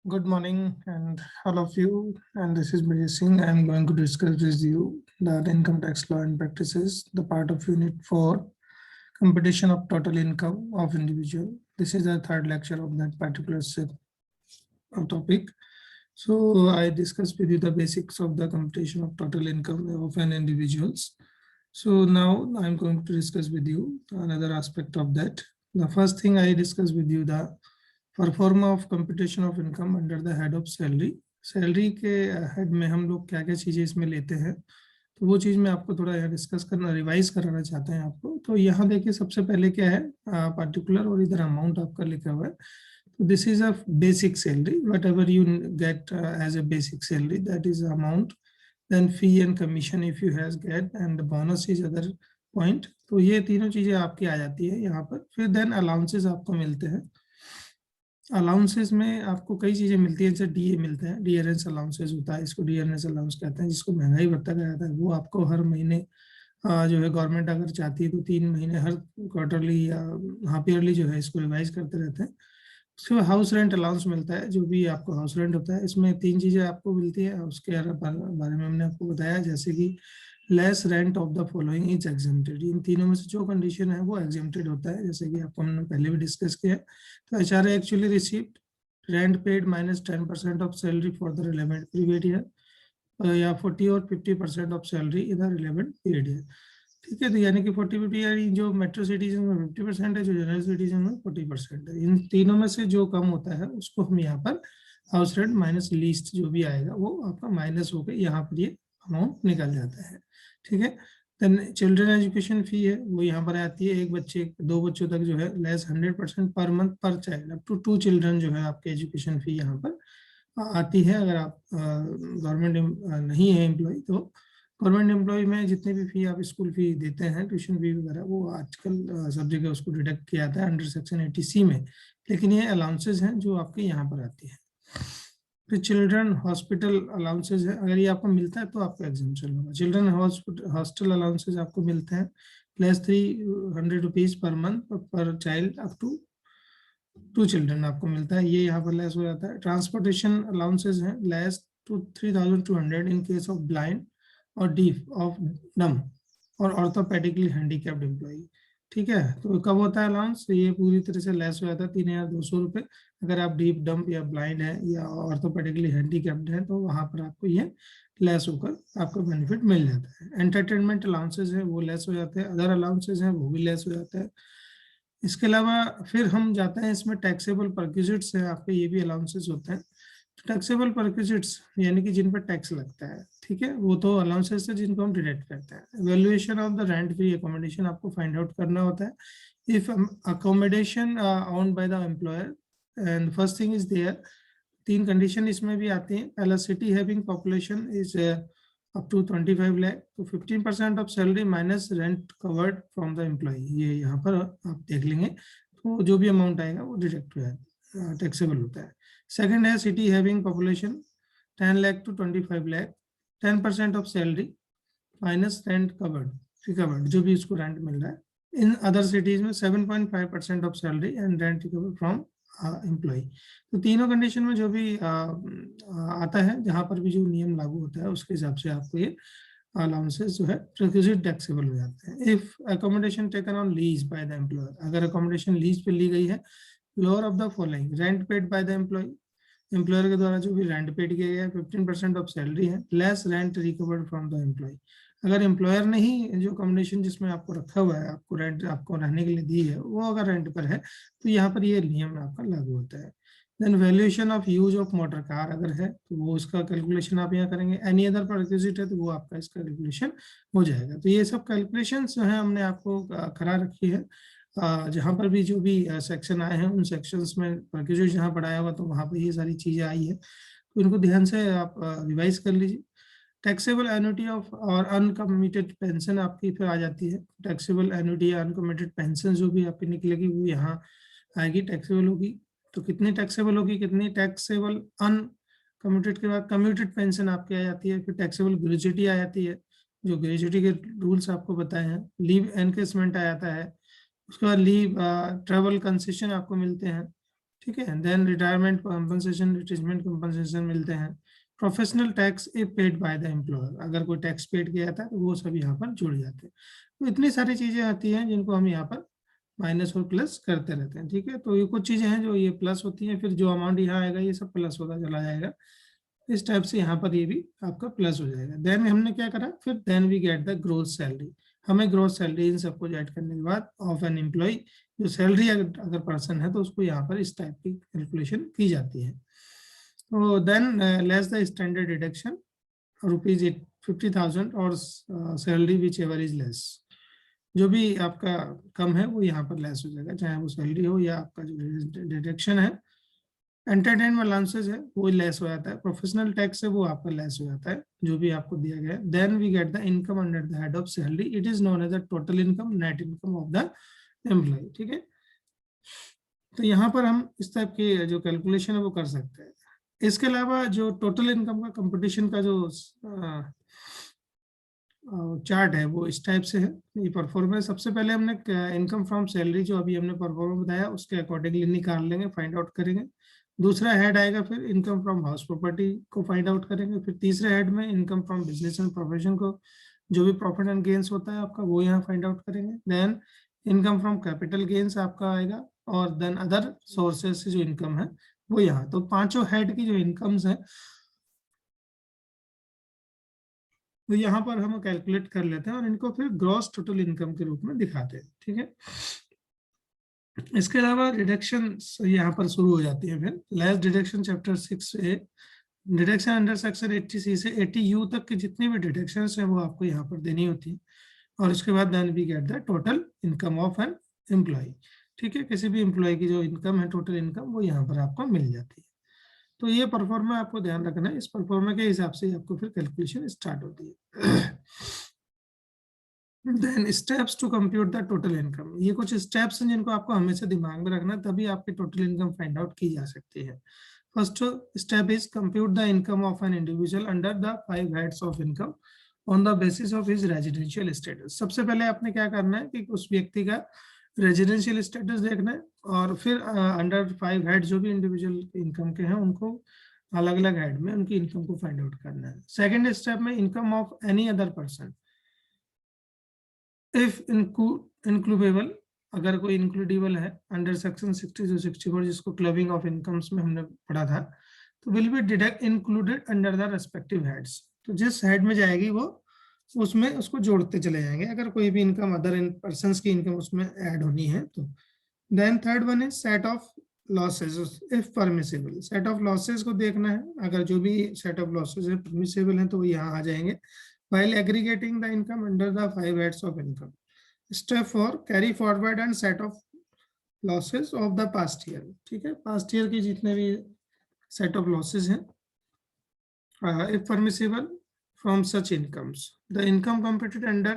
Good morning, and all of you. And this is Brajesh Singh. I am going to discuss with you the income tax law and practices, the part of Unit 4, computation of total income of individual. This is the third lecture of that particular topic. So I discussed with you the basics of the computation of total income of an individuals. So now I'm going to discuss with you another aspect of that. The first thing I discussed with you the pro forma of computation of income under the head of salary. Salary के head में हम लोग क्या क्या चीज़ें इसमें लेते हैं, तो वो चीज़ मैं आपको थोड़ा यहाँ डिस्कस करना रिवाइज कराना चाहते हैं आपको। तो यहाँ देखिए सबसे पहले क्या है पर्टिकुलर और इधर अमाउंट आपका लिखा हुआ है। तो this is a basic salary, what ever you get as a basic salary that is amount, then fee and commission if you has get and bonus is other point. तो ये तीनों चीज़ें आपकी आ जाती है यहाँ पर। फिर देन अलाउंसेज आपको मिलते हैं। अलाउंसेस में आपको कई चीजें मिलती है, जैसे डीए मिलते हैं, डियरेंस अलाउंसेस होता है, इसको डियरेंस अलाउंस कहते हैं, जिसको महंगाई भत्ता कहा जाता है। वो आपको हर महीने जो है गवर्नमेंट अगर चाहती है तो 3 महीने हर क्वार्टरली या हाफ ईयरली जो है इसको रिवाइज करते रहते हैं। उसके बाद हाउस रेंट अलाउंस मिलता है, जो भी आपको हाउस रेंट होता है। इसमें 3 चीजें आपको मिलती है, उसके बारे में हमने आपको बताया, जैसे कि less rent of the following is exempted. इन तीनों में से जो कंडीशन है वो एग्जेम्प्टेड होता है, जैसे कि आपको हमने पहले भी डिस्कस किया। तो HR actually received rent paid minus 10% of salary for the relevant period year, या 40 और 50% of salary in the relevant period year. ठीक है, तो यानी कि 40-50 यानी जो मेट्रो सिटीजन में 50% है, जो जनरल सिटीजन में 40% है। इन तीनों में से जो कम होता है उसको हम यहाँ पर हाउस रेंट माइनस लीस्ट जो भी आएगा वो आपका माइनस होकर यहाँ पर ये अमाउंट निकल जाता है। ठीक है, देन चिल्ड्रन एजुकेशन फी है, वो यहाँ पर आती है। एक बच्चे 2 बच्चों तक जो है लेस 100% पर मंथ पर चाइल्ड, अप टू 2 चिल्ड्रन जो है आपके एजुकेशन फी यहाँ पर आती है। अगर आप गवर्नमेंट नहीं है एम्प्लॉय, तो गवर्नमेंट एम्प्लॉय में जितनी भी फी आप स्कूल फी देते हैं, ट्यूशन फी वगैरह, वो आजकल सब जगह उसको डिडक्ट किया जाता है अंडर सेक्शन 80C में। लेकिन ये अलाउंसेज हैं जो आपके यहाँ पर आती है। फिर चिल्ड्रन हॉस्पिटल अलाउंसेज है, अगर ये आपको मिलता है तो आपका एग्जाम्पशन होगा। चिल्ड्रन हॉस्टल अलाउंसेज आपको मिलते हैं प्लस 300 रुपीज पर मंथ पर चाइल्ड, अप टू 2 चिल्ड्रन आपको मिलता है, ये यहाँ पर लेस हो जाता है। ट्रांसपोर्टेशन अलाउंसेज हैं less to 3200 in case of blind और डीफ ऑफ डम और ऑर्थोपेडिकली हैंडीकैप्ड एम्प्लॉई। ठीक है, तो कब होता है अलाउंस, ये पूरी तरह से लेस हो जाता है 3200 रुपये। अगर आप डीप डम्प या ब्लाइंड है या ऑर्थोपेडिकली हैंडीकैप्ड है तो वहाँ पर आपको ये लेस होकर आपको बेनिफिट मिल जाता है। एंटरटेनमेंट अलाउंसेज है वो लेस हो जाते हैं, अदर अलाउंसेज हैं वो भी लेस हो जाता है। इसके अलावा फिर हम जाते हैं इसमें टैक्सेबल परक्विजिट्स है आपके, ये भी अलाउंसेस होते हैं। टैक्सेबल परक्विजिट्स यानी कि जिन पर टैक्स लगता है, ठीक है, वो तो अलाउंसेस है जिनको हम डिडक्ट करते हैं। Valuation of the rent free accommodation आपको फाइंड आउट करना होता है। If accommodation owned by the employer and first thing is there, 3 condition इसमें भी आती हैं। पहला, city having population is up to 25 lakh, तो 15% of salary minus rent covered from the employee, ये यहाँ पर आप देख लेंगे। तो जो भी अमाउंट आएगा वो डिडक्ट हो है, टैक्सेबल होता है। सेकंड है city having population 10 lakh to 25 lakh, 10% of salary minus rent covered जो भी उसको रेंट मिल रहा है। इन अदर सिटीज में 7.5% of salary and rent recover from employ. तो तीनों कंडीशन में जो भी आता है, जहां पर भी जो नियम लागू होता है उसके हिसाब से आपको ये अलाउंसेस जो है रिक्विजिट टैक्सेबल हो जाते हैं। If accommodation taken on lease by the employer, अगर अकोमोडेशन लीज पे ली गई है, lower of the following, rent paid by the employee, employer के द्वारा जो भी रेंट पेड किया गया है 15% ऑफ सैलरी है, less rent recovered from the employee. अगर एम्प्लॉयर ने ही जो अकोमोडेशन जिसमें आपको रखा हुआ है, आपको रेंट आपको रहने के लिए दी है, वो अगर रेंट पर है तो यहाँ पर ये नियम आपका लागू होता है। Then valuation of use of motor car अगर है तो वो उसका कैलकुलेशन आप यहाँ करेंगे। एनी अदर परक्विजिट है तो वो आपका इसका कैलकुलेशन हो जाएगा। तो ये सब कैलकुलेशन जो है हमने आपको करा रखी है। जहाँ पर भी जो भी सेक्शन आए हैं उन सेक्शंस में परक्विजिट जहाँ पढ़ाया हुआ तो वहाँ पर ये सारी चीज़ें आई है, तो इनको ध्यान से आप रिवाइज कर लीजिए। टैक्सेबल एन्युटी ऑफ और अनकमिटेड पेंशन आपकी फिर आ जाती है। टैक्सेबल एन्युटी या अनकमिटेड पेंशन जो भी आपकी निकलेगी वो यहाँ आएगी, टैक्सेबल होगी। तो कितनी टैक्सेबल होगी, कितनी टैक्सेबल अनकम्यूटेड के बाद कम्यूटेड पेंशन आपकी आ जाती है। फिर टैक्सेबल ग्रेजुटी आ जाती है, जो ग्रेजुटी के रूल्स आपको बताए हैं। लीव एनकेसमेंट आ जाता है, उसके बाद लीव ट्रेवल कंसेशन आपको मिलते हैं। ठीक है। Then retirement compensation, retirement compensation मिलते हैं। Professional tax a paid by the employer, अगर कोई टैक्स पेड किया जाता है तो वो सब यहाँ पर जुड़ जाते हैं। तो इतनी सारी चीजें आती हैं जिनको हम यहाँ पर माइनस और प्लस करते रहते हैं। ठीक है, तो ये कुछ चीजें हैं जो ये प्लस होती हैं, फिर जो अमाउंट यहाँ आएगा ये सब प्लस होता चला जाएगा। इस टाइप से यहाँ पर ये भी आपका प्लस हो जाएगा। देन हमने क्या करा, फिर then we get the growth salary. हमें ग्रोथ सैलरी इन सबको ऐड करने के बाद ऑफ एन एम्प्लॉय, जो सैलरी अगर पर्सन है तो उसको यहाँ पर इस टाइप की कैलकुलेशन की जाती है। तो than less the standard deduction rupees 50,000 और salary which ever is less, जो भी आपका कम है वो यहाँ पर लेस हो जाएगा, चाहे वो सैलरी हो या आपका जो डिडक्शन है। एंटरटेनमेंट अलाउंसेस है वो लेस हो जाता है। प्रोफेशनल टैक्स है वो आपका लेस हो जाता है, जो भी आपको दिया गया है। Then we get the income under the head of salary, it is known as the total income, net income of the employee. ठीक है, तो यहाँ पर हम इस टाइप की जो कैलकुलेशन है वो कर सकते हैं। इसके अलावा जो टोटल इनकम का कंपटीशन का जो चार्ट है वो इस टाइप से है। ये परफॉर्मेंस, सबसे पहले हमने इनकम फ्रॉम सैलरी जो अभी हमने परफॉर्मेंस बताया उसके अकॉर्डिंगली निकाल लेंगे, फाइंड आउट करेंगे। दूसरा हेड आएगा, फिर इनकम फ्रॉम हाउस प्रॉपर्टी को फाइंड आउट करेंगे। फिर तीसरे हेड में income from business and profession को, जो भी प्रॉफिट एंड गेन्स होता है आपका वो यहाँ फाइंड आउट करेंगे। Then income from capital gains आपका आएगा, और देन अदर सोर्सेज से जो इनकम है वो यहाँ। तो पांचों हेड की जो इनकम्स है तो यहाँ पर हम कैलकुलेट कर लेते हैं और इनको फिर ग्रॉस टोटल इनकम के रूप में दिखाते हैं। ठीक है, इसके अलावा डिडक्शन यहाँ पर शुरू हो जाती है। फिर less deduction chapter 6A, deduction under section 80C से 80U तक की जितनी भी डिडक्शन है वो आपको यहाँ पर देनी होती है। और उसके बाद then we get the total income of an employee. ठीक है, किसी भी एम्प्लॉय की जो इनकम है, टोटल इनकम, वो यहाँ पर आपको मिल जाती है। तो ये परफॉर्मा आपको ध्यान रखना है, इस परफॉर्मा के हिसाब से आपको फिर कैलकुलेशन स्टार्ट होती है। Then steps to compute the total income, ये कुछ स्टेप्स हैं जिनको आपको हमेशा दिमाग में रखना, तभी आपकी टोटल इनकम फाइंड आउट की जा सकती है। First step is compute the income of an individual under the 5 heads of income on the basis of his residential status. सबसे पहले आपने क्या करना है कि उस व्यक्ति का रेजिडेंशियल स्टेटस देखना है, और फिर अंडर 5 हेड जो भी इंडिविजुअल इनकम के हैं उनको अलग अलग हेड में उनकी इनकम को फाइंड आउट करना है। सेकेंड स्टेप में income of any other person if includable, अगर कोई इंक्लूडेबल है अंडर सेक्शन 60 से 64, जिसको क्लबिंग ऑफ इनकम्स में हमने पढ़ा था, तो will be deduct included under the respective heads. तो जिस हेड में जाएगी वो उसमें उसको जोड़ते चले जाएंगे, अगर कोई भी इनकम अदर पर्संस की इनकम उसमें ऐड होनी है तो। Then third one is set off losses if permissible. Set off losses को देखना है, अगर जो भी सेट ऑफ लॉसेज है परमिसेबल है तो वो यहाँ आ जाएंगे। while aggregating the income under the 5 heads of income. Step 4, carry forward and set of losses of the past year. ठीक है, past year के जितने भी set of losses हैं, if permissible from such incomes, the income computed under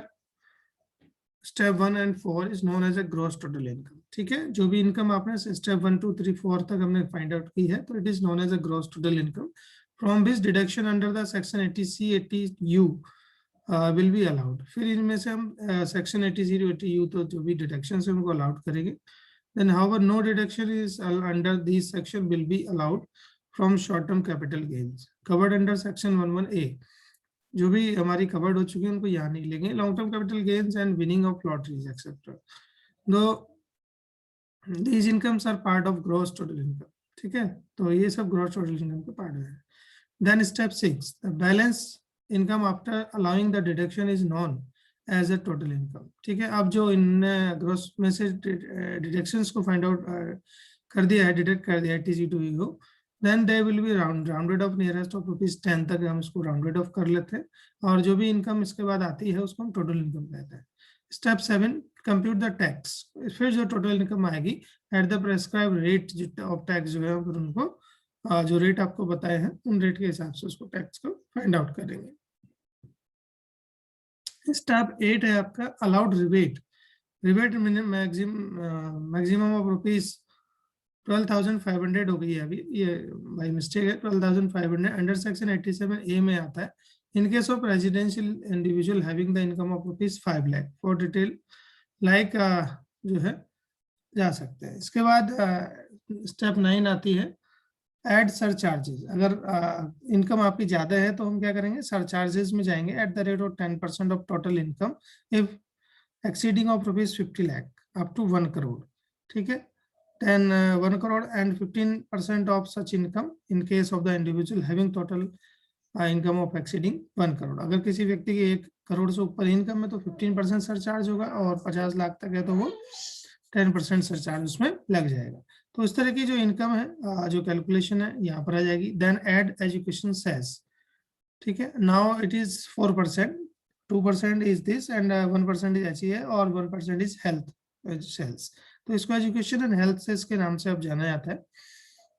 step 1 and 4 is known as a gross total income. ठीक है, जो भी इनकम आपने स्टेप 1 2 3 4 तक हमने फाइंड आउट की है तो it is known as a gross total income from this deduction under the section 80C 80U will be allowed. फिर इनमें से हम सेक्शन 80 80U तो जो भी डिडक्शन है उनको अलाउड करेंगे। Then however no deduction is under this section will be allowed from short term capital gains covered under section 11A। जो भी हमारी कवर्ड हो चुकी है उनको यहाँ नहीं लेंगे। Long term capital gains and winning of lotteries etcetera, दो these incomes are part of gross total income. ठीक है, तो ये सब ग्रॉस टोटल इनकम के पार्ट है। Then step 6, the balance income after allowing the deduction is known as a total income. ठीक है, अब जो इन ग्रॉस में से डिडक्शंस को फाइंड आउट कर दिया है, डिडक्ट कर दिया है TC to EU, then they will be rounded off nearest of ₹10 तक हम इसको राउंडेड ऑफ कर लेते हैं, और जो भी इनकम इसके बाद आती है उसको हम टोटल इनकम कहते हैं। Step 7, compute the tax. फिर जो टोटल इनकम आएगी at the prescribe rate of tax जो है, फिर उनको जो रेट आपको बताए हैं उन रेट के हिसाब से उसको टैक्स को फाइंड आउट करेंगे। स्टेप 8 है आपका allowed rebate. Rebate maximum of ₹12,500 हो गई है अभी, ये बाई मिस्टेक है, 12,500 अंडर सेक्शन 87A में आता है। इन case of residential individual having the income of ₹5 lakh, for detail like जो है जा सकते हैं। इसके बाद स्टेप 9 आती है एड सरचार्जेस। अगर इनकम आपकी ज्यादा है तो हम क्या करेंगे, सरचार्जेस में जाएंगे at the rate of 10% of total income if exceeding of ₹50 lakh up to 1 crore. ठीक है, then 1 crore and 15% of such income in case of the individual having total income of exceeding 1 crore। अगर किसी व्यक्ति की 1 करोड़ से ऊपर इनकम है तो 15% सरचार्ज होगा, और 50 लाख तक है तो वो 10% सरचार्ज उसमें लग जाएगा। तो इस तरह की जो इनकम है, जो कैलकुलेशन है यहाँ पर आ जाएगी। Then add education cess. ठीक है, now it is 4%, 2% is this and 1% is HEI और 1% इज हेल्थ सेल्स। तो इसको एजुकेशन एंड हेल्थ सेल्स के नाम से अब जाना जाता है।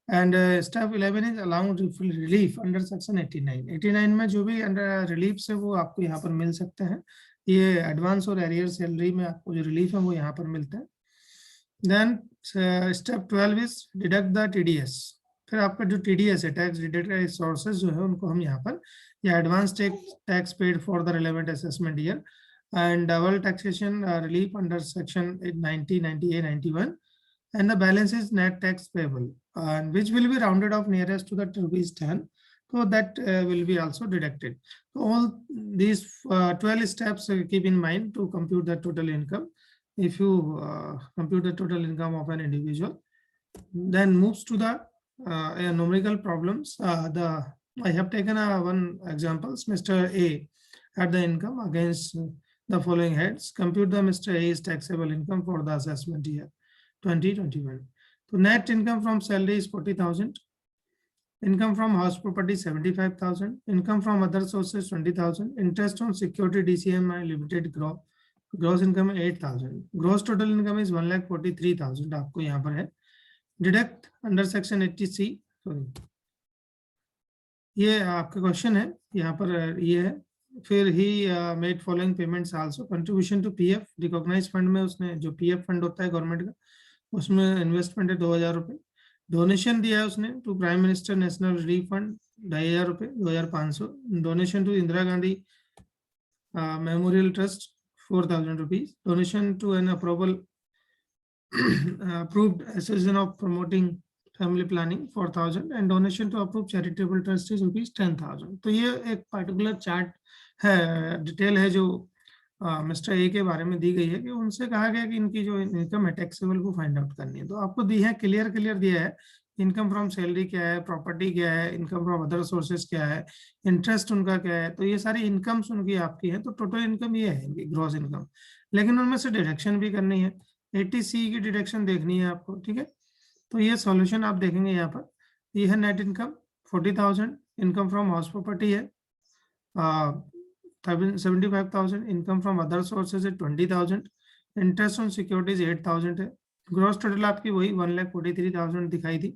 And step 11 is allowed relief under section 89 में जो भी अंडर रिलीफ है वो आपको यहाँ पर मिल सकते हैं। ये एडवांस और एरियर सैलरी में आपको जो रिलीफ है वो यहाँ पर मिलता है। Then step 12 is deduct the TDS। फिर आपका जो TDS है, टैक्स डिडक्टेड रिसोर्सेज जो है उनको हम यहाँ पर, या advance tax paid for the relevant assessment year and double taxation relief under section 90, 98, 91, and the balance is net tax payable, and which will be rounded off nearest to the ₹10, so that will be also deducted. So all these 12 steps keep in mind to compute the total income. If you compute the total income of an individual, then moves to the numerical problems. I have taken one examples. Mr. A had the income against the following heads. Compute the Mr. A's taxable income for the assessment year 2021. So net income from salary is 40,000. Income from house property 75,000. Income from other sources 20,000. Interest on security DCMI limited gross income 8,000. Gross total income is 1,43,000 आपको यहाँ पर है। Deduct under section 80C, sorry, ये आपका question है यहाँ पर, ये है। फिर he made following payments also. Contribution to PF recognise fund में उसने जो PF फंड होता है गवर्नमेंट का, उसमें इन्वेस्टमेंट है 2,000 रुपये। डोनेशन दिया है उसने to prime minister national relief fund 2,500 रुपये, 2,500। Donation to Indira Gandhi memorial trust 4,000 rupees. Donation to an approval approved association of promoting family planning 4,000 and donation to approved charitable trust is ₹10,000। तो ये एक पर्टिकुलर चार्ट है, detail है जो mister A के बारे में दी गई है कि उनसे कहा गया कि इनकी जो इनकम है टैक्सेबल को फाइंड आउट करनी है। तो आपको दी है, क्लियर दिया है। इनकम फ्रॉम सैलरी क्या है, प्रॉपर्टी क्या है, इनकम फ्रॉम अदर सोर्सेज क्या है, इंटरेस्ट उनका क्या है। तो ये सारी इनकम्स उनकी आपकी है। तो टोटल इनकम ये है इनकी ग्रॉस इनकम, लेकिन उनमें से डिडक्शन भी करनी है। 80C की डिडक्शन देखनी है आपको। ठीक है, तो ये सॉल्यूशन आप देखेंगे यहाँ पर। ये है net income 40,000, income from house property है 75,000, इनकम फ्रॉम अदर सोर्सेज है 20,000, इंटरेस्ट ऑन सिक्योरिटीज 8,000 है। ग्रॉस टोटल आपकी वही 1,43,000 दिखाई थी।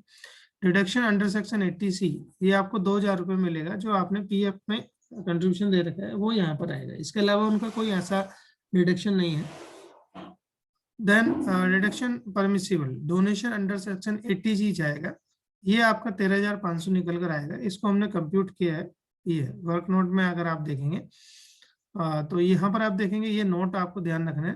डिडक्शन अंडर सेक्शन 80C ये आपको 2,000 रुपये मिलेगा, जो आपने PF में कंट्रीब्यूशन दे रखा है वो यहाँ पर आएगा। इसके अलावा उनका कोई ऐसा डिडक्शन नहीं है। Then reduction permissible donation under section 80G जाएगा, ये आपका 13,500 निकल कर आएगा। इसको हमने कंप्यूट किया है, ये वर्क नोट में अगर आप देखेंगे तो यहाँ पर आप देखेंगे, ये नोट आपको ध्यान रखना है।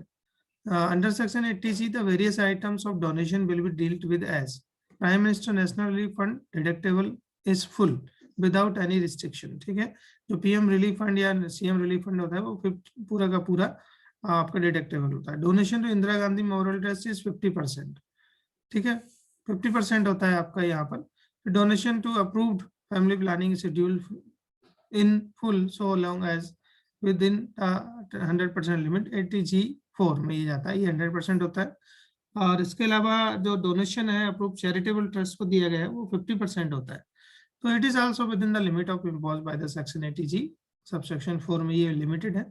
Under section 80C the various items of donation will be dealt with as prime minister national relief fund deductible is full without any restriction. ठीक है, जो PM रिलीफ फंड या CM रिलीफ फंड होता है वो पूरा का पूरा आपका डिडक्टेबल होता है। Donation to Indira Gandhi memorial trust is 50%। ठीक है, 50% होता है आपका यहाँ पर। Donation to approved family planning schedule in full so long as with in 100% limit 80G4 में ये जाता है, ये 100% होता है। और इसके अलावा जो डोनेशन है अप्रूव्ड चैरिटेबल ट्रस्ट को दिया गया है वो 50% होता है। तो it is also with in the limit of impose by the section 80G subsection 4 में ये लिमिटेड है।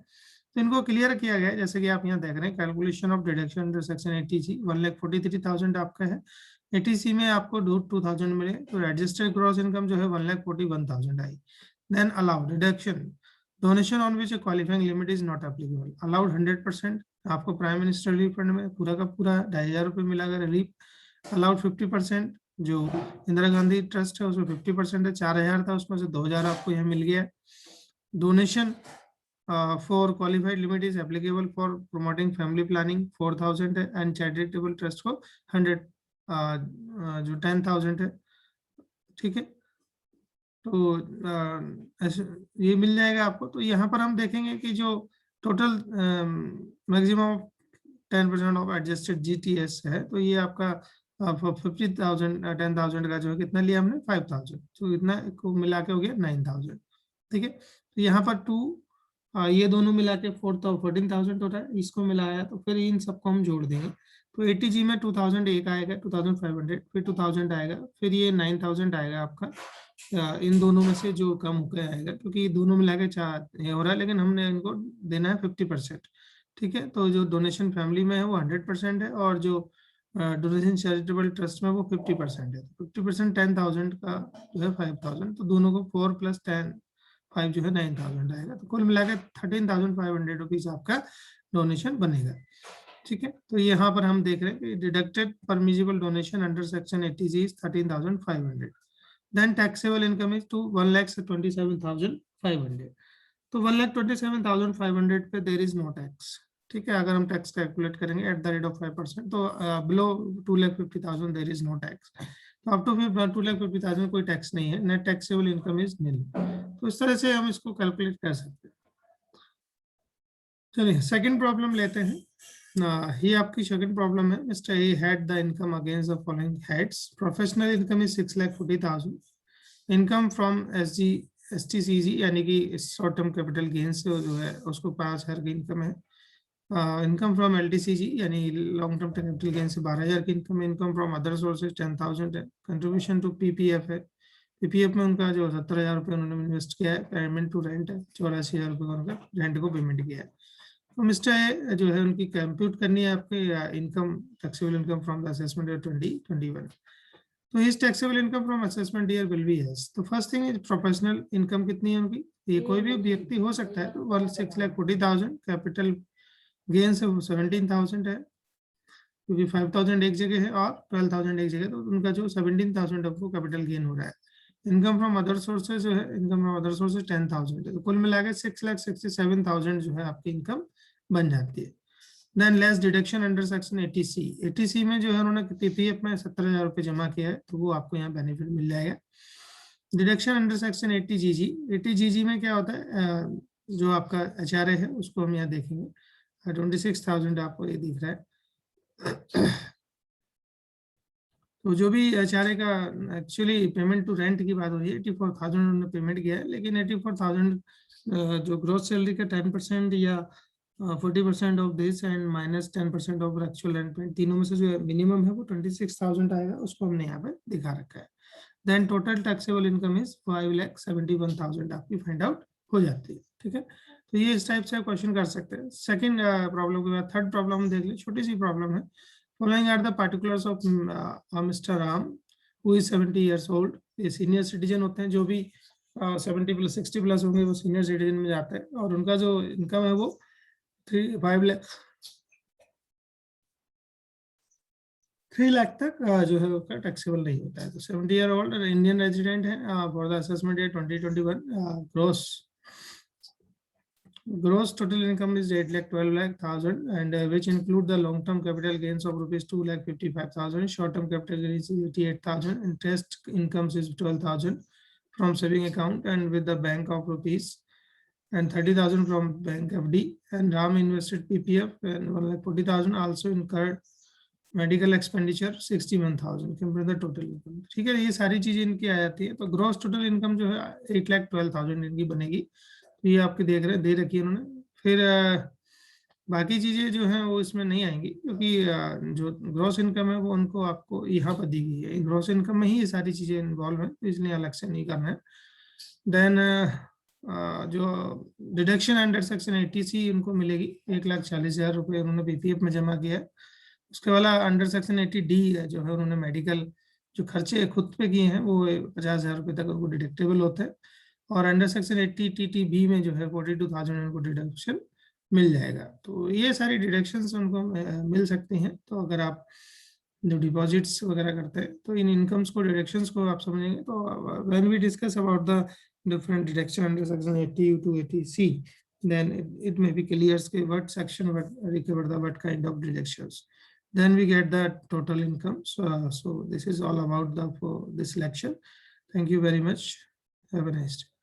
तो इनको क्लियर किया गया है, जैसे कि आप यहाँ देख रहे हैं। Calculation of deduction under section 80G 1,43,000 आपका है। 80C में आपको 2,000 मिले, तो रजिस्टर्ड ग्रॉस इनकम जो है 1,41,000 आई। Then allowed deduction donation on which qualifying limit is not applicable. Allowed 100%, आपको प्राइम मिनिस्टर रिलीफ फंड में पूरा का पूरा 2,500 रुपये मिला रिलीफ। अलाउड 50%, जो इंदिरा गांधी ट्रस्ट है उसमें 50% है, 4,000 था उसमें से 2,000 आपको यहाँ मिल गया। Donation for qualified limit is applicable for promoting family planning 4,000 and charitable trust को जो 10,000 है, ठीक है। तो ऐसे ये मिल जाएगा आपको। तो यहाँ पर हम देखेंगे कि जो total maximum 10% of adjusted GTS है, तो ये आपका 50,000 10,000 का जो है कितना लिया हमने 5,000, तो इतना को मिला के हो गया 9,000, ठीक है। तो यहाँ पर ये दोनों मिला के 14,000 होता है, इसको मिलाया तो फिर इन सबको हम जोड़ देंगे। तो 80G में 2,000 एक आएगा, 2,500, फिर 2,000 आएगा, फिर ये 9,000 आएगा आपका। इन दोनों में से जो कम होकर आएगा, क्योंकि दोनों मिला के 4 ये हो रहा है, लेकिन हमने इनको देना है 50%, ठीक है। तो जो डोनेशन फैमिली में है वो 100% है, और जो डोनेशन चैरिटेबल ट्रस्ट में वो 50% है। 50% 10,000 का जो है 5,000, तो दोनों को 4 + 10 5 जो है 9,000 आएगा। तो कुल मिलाकर 13,500 रुपीज आपका डोनेशन बनेगा, ठीक है। तो यहाँ पर हम देख रहे हैं कि deducted permissible donation under section 80G is 13,500, then taxable income is to 1,27,500। तो 1,27,500 पे देर इज नो टैक्स, ठीक है। अगर हम टैक्स कैलकुलेट करेंगे एट द रेट ऑफ 5%, तो below 2,50,000 there is no tax. तो अप टू 2,50,000 कोई टैक्स नहीं है, net taxable income is nil. तो इस तरह से हम इसको कैलकुलेट कर सकते हैं। चलिए सेकंड प्रॉब्लम लेते हैं। ये आपकी सेकंड प्रॉब्लम है। Mister A had the income against the following heads. Professional income is 6,40,000। Income from STCG यानी कि शॉर्ट टर्म कैपिटल गेन से जो है उसको 5,000 की इनकम है। इनकम फ्रॉम LTCG यानी लॉन्ग टर्म कैपिटल गेन से 12,000 की इनकम है। इनकम फ्रॉम अदर सोर्सेज 10,000 है। कंट्रीब्यूशन टू PPF है। PPF में उनका जो 70,000 रुपये उन्होंने इन्वेस्ट किया है। पेमेंट टू रेंट है, 84,000 रुपये का उनका रेंट को पेमेंट किया है। तो मिस्टर ए जो है उनकी कंप्यूट करनी है आपके income, taxable income from the assessment year 2021। तो his taxable income from assessment year will be as. तो first thing is professional income कितनी है उनकी, ये कोई भी व्यक्ति हो सकता है। तो 6,40,000, कैपिटल गेन से 17,000 है, क्योंकि 5,000 एक जगह है और 12,000 एक जगह, तो उनका जो 17,000 वो कैपिटल गेन हो रहा है। इनकम फ्रॉम अदर सोर्सेज जो है, इनकम फ्रॉम अदर सोर्सेज 10,000 है, तो कुल मिलाकर 6,67,000 जो है आपकी इनकम बन जाती है। Than less deduction under section 80C। 80C में जो है उन्होंने PPF में 70,000 रुपये जमा किया है, तो वो आपको यहाँ बेनिफिट मिल जाएगा। Deduction under section 80GG। 80GG में क्या होता है, जो आपका HRA है उसको हम यहाँ देखेंगे। 26,000 आपको ये दिख रहा है। तो जो भी HRA का एक्चुअली पेमेंट टू रेंट की बात हो रही है, 84,000 उन्होंने पेमेंट किया है, लेकिन 84,000 जो ग्रोस सैलरी का 10% या 40% of this and minus 10% of actual rent payment, तीनों में से जो मिनिमम है वो 26,000 आएगा, उसको हमने यहाँ पे दिखा रखा है। Then total taxable income is 5,71,000 आपकी फाइंड आउट हो जाती है, ठीक है। तो ये इस टाइप से क्वेश्चन कर सकते हैं। सेकंड प्रॉब्लम के बाद थर्ड प्रॉब्लम देख लीजिए, छोटी सी प्रॉब्लम है। Following are the particulars of Mr. Ram, who is 70 years old. ये सीनियर सिटीजन होते हैं, जो भी 70 प्लस 60 प्लस होंगे वो सीनियर सिटीजन में जाते हैं, और उनका जो इनकम है वो 3 लाख तक जो है उसका टैक्सेबल नहीं होता है। तो 70 ईयर ओल्ड इंडियन रेजिडेंट है। For the assessment year 2021 gross total income is 8,12,000 and which include the long term capital gains of rupees 2,55,000, short term capital gains is 88,000, interest incomes is 12,000 from saving account and with the bank of rupees, and 30,000 from bank FD, and Ram invested PPF and 1,40,000, also incurred medical expenditure 61,000 compare the total income, ठीक है। ये सारी चीजें इनकी आ जाती है। तो gross total income जो है 8,12,000 इनकी बनेगी। तो ये आपके देख रहे दे रखी है उन्होंने। फिर बाकी चीजें जो हैं वो इसमें नहीं आएंगी, क्योंकि जो ग्रॉस इनकम है वो उनको आपको यहाँ पर दी गई है। ग्रॉस इनकम में ही ये सारी चीजें इन्वॉल्व हैं, तो इसलिए अलग से नहीं करना है। देन जो डिडक्शन अंडर सेक्शन 80C उनको मिलेगी 1,40,000 रुपये उन्होंने PPF में जमा किया है। उसके वाला अंडर सेक्शन 80D है, जो है उन्होंने मेडिकल जो खर्चे खुद पे किए हैं वो 50,000 रुपये तक उनको डिडक्टेबल होते हैं। और अंडर सेक्शन 80TTB में जो है 42,000 उनको डिडक्शन मिल जाएगा। तो ये सारी डिडक्शंस उनको मिल सकती हैं। तो अगर आप जो डिपॉजिट्स वगैरह करते हैं तो इन इनकम्स को, डिडक्शंस को आप समझेंगे। तो when we discuss about the different deduction under section 80 to 80C, then it may be clear what section what recover the what kind of deductions. then we get the total income. So this is all about the for this lecture. Thank you very much. Have a nice day.